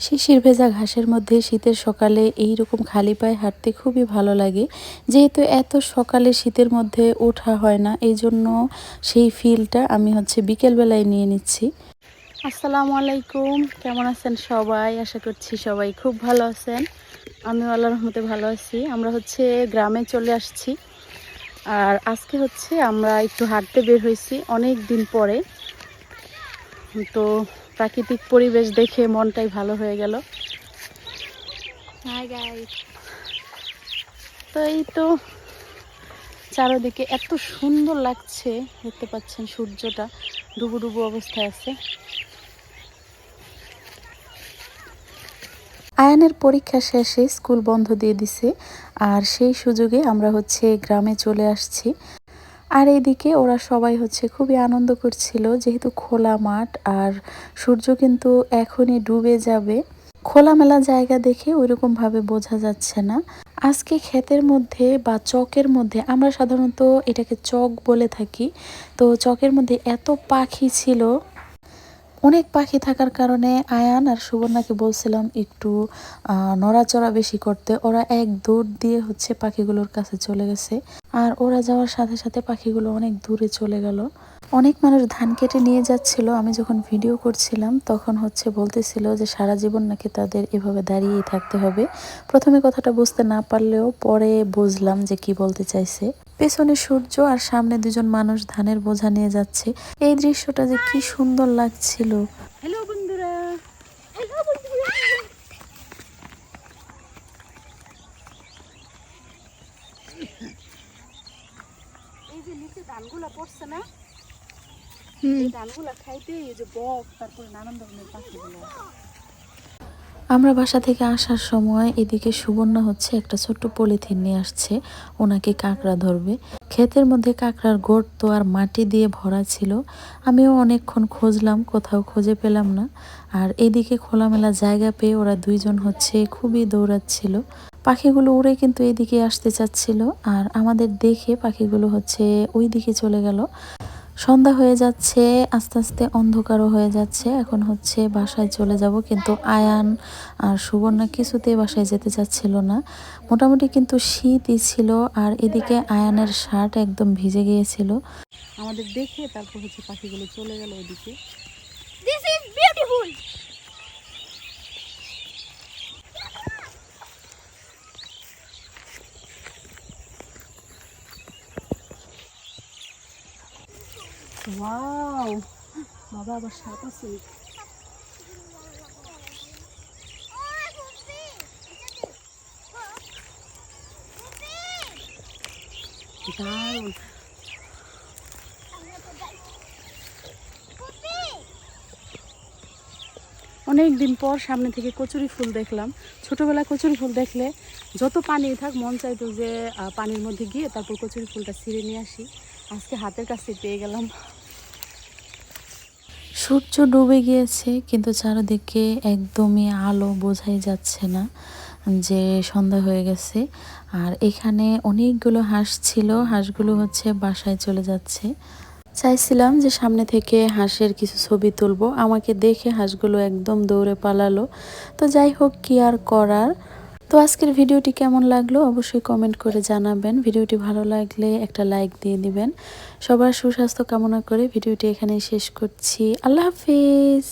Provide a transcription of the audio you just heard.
শিশির ভেজা ঘাসের মধ্যে শীতের সকালে এই রকম খালি পায়ে হাঁটতে খুবই ভালো লাগে। যেহেতু এত সকালে শীতের মধ্যে ওঠা হয় না, এই জন্য সেই ফিলটা আমি বিকেলবেলায় নিয়ে নিচ্ছি। আসসালামু আলাইকুম, কেমন আছেন সবাই? আশা করছি সবাই খুব ভালো আছেন। আমি আল্লাহর রহমতে ভালো আছি। আমরা গ্রামে চলে আসছি। আর আজকে আমরা একটু হাঁটতে বের হয়েছি অনেক দিন পরে। তো প্রাকৃতিক পরিবেশ দেখে মনটাই ভালো হয়ে গেল। Hi guys. তো এই তো চারদিকে এত সুন্দর লাগছে, দেখতে পাচ্ছেন সূর্যটা ডুবু ডুবু অবস্থায় আছে। আয়ানের পরীক্ষা শেষে স্কুল বন্ধ দিয়ে দিছে, আর সেই সুযোগে আমরা গ্রামে চলে আসছি। আর এইদিকে ওরা সবাই খুবই আনন্দ করছিল, যেহেতু খোলা মাঠ আর সূর্য কিন্তু এখনই ডুবে যাবে। খোলামেলা জায়গা দেখে ওইরকম ভাবে বোঝা যাচ্ছে না। আজকে ক্ষেতের মধ্যে বা চকের মধ্যে, আমরা সাধারণত এটাকে চক বলে থাকি, তো চকের মধ্যে এত পাখি ছিল। অনেক পাখি থাকার কারণে আয়ান আর সুবর্ণাকে বলছিলাম একটু নড়াচড়া বেশি করতে। ওরা এক দৌড় দিয়ে পাখিগুলোর কাছে চলে গেছে, আর ওরা যাওয়ার সাথে সাথে পাখিগুলো অনেক দূরে চলে গেল। অনেক মানুষ ধান কেটে নিয়ে যাচ্ছিল। আমি যখন ভিডিও করছিলাম তখন বলতেছিল যে সারা জীবন নাকি তাদের এভাবে দাঁড়িয়েই থাকতে হবে। প্রথমে কথাটা বুঝতে না পারলেও পরে বুঝলাম যে কি বলতে চাইছে। পেছনে সূর্য আর সামনে দুজন মানুষ ধানের বোঝা নিয়ে যাচ্ছে। এই দৃশ্যটা যে কি সুন্দর লাগছিল। হ্যালো বন্ধুরা, এই যে নিচে ধানগুলা পড়ছে না, এই ধানগুলা খাইতে এই যে বক, তারপরে নানান ধরনের পাখিগুলো। আমরা বাসা থেকে আসার সময় এদিকে সুবর্ণা একটা ছোট্ট পলিথিন নিয়ে আসছে, ওনাকে কাঁকড়া ধরবে। ক্ষেতের মধ্যে কাঁকড়ার গর্ত আর মাটি দিয়ে ভরা ছিল। আমিও অনেকক্ষণ খুঁজলাম, কোথাও খুঁজে পেলাম না। আর এদিকে খোলামেলা জায়গা পেয়ে ওরা দুইজন খুবই দৌড়াচ্ছিল। পাখিগুলো উড়ে কিন্তু এদিকে আসতে চাচ্ছিল, আর আমাদের দেখে পাখিগুলো ওই দিকে চলে গেল। সন্ধ্যা হয়ে যাচ্ছে, আস্তে আস্তে অন্ধকারও হয়ে যাচ্ছে। এখন বাসায় চলে যাব, কিন্তু আয়ান আর সুবর্ণা কিছুতেই বাসায় যেতে চাচ্ছিল না। মোটামুটি কিন্তু শীতই ছিল, আর এদিকে আয়ানের শার্ট একদম ভিজে গিয়েছিল। আমাদের দেখে তারপর পাখিগুলো চলে গেল ওদিকে। This is beautiful. ওয়াও, বাবা আবার সাপ আছে। দারুণ। অনেক দিন পর সামনে থেকে কচুরি ফুল দেখলাম। ছোটবেলায় কচুরি ফুল দেখলে যত পানি থাক মন চাইতো যে পানির মধ্যে গিয়ে তারপর কচুরি ফুলটা ছিঁড়ে নিয়ে আসি। আজকে হাতের কাছে পেয়ে গেলাম। সূর্য ডুবে গিয়েছে, কিন্তু চারিদিকে একদমই আলো, বোঝাই যাচ্ছে না যে সন্ধ্যা হয়ে গেছে। আর এখানে অনেকগুলো হাঁস ছিল, হাঁসগুলো বাসায় চলে যাচ্ছে। চাইছিলাম যে সামনে থেকে হাঁসের কিছু ছবি তুলবো, আমাকে দেখে হাঁসগুলো একদম দৌড়ে পালালো। তো যাই হোক, কি আর করার। তো আজকের ভিডিওটি কেমন লাগলো অবশ্যই কমেন্ট করে জানাবেন। ভিডিওটি ভালো লাগলে একটা লাইক দিয়ে দিবেন। সবার সুস্বাস্থ্য কামনা করে ভিডিওটি এখানেই শেষ করছি। আল্লাহ হাফিজ।